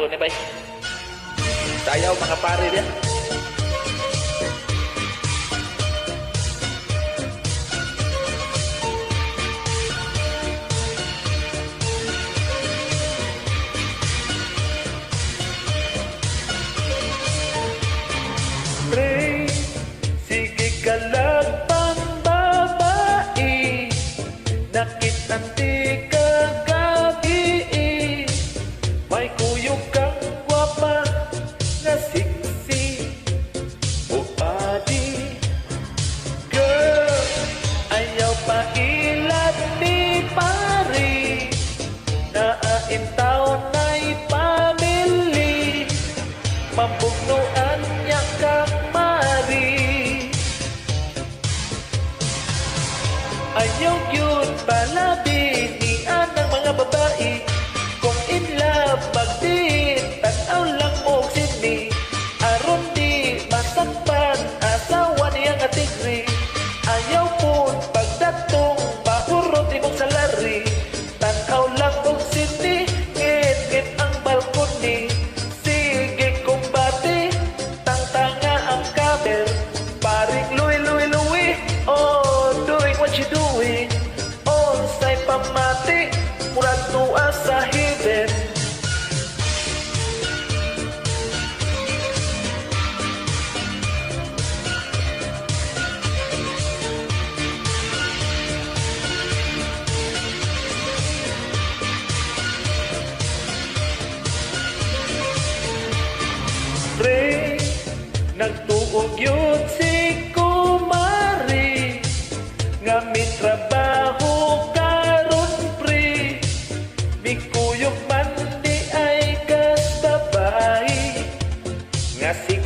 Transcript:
ni bay. Sayaw mga pare dia. Pre, sige ka lang pang babae, nakitanti ka gabi, may kuyog kang gwapa na siksi o adi. Girl, ayaw pa ilan ni pari, naaintaw na'y pamili, mapugnuan niya kang mari. Ayaw yun palabi ni anang mga babae, kung in love magdit, tanaw lang mo sini, aron di masakpan asawa niyang atigri. Ayaw po pagdatong mahurot imong salari, tanaw lang mo sini, ngit-ngit ang balkoni. Sige kumbati, tang-tanga ang kamer, paring lui-lui-lui, oh, doing what you doing, on say pamati, murag tuwa sa hidden. Pre, nagtuog yun si kumari, nga may trabaho karon pre, mikuyog man di ay kasabay, nga si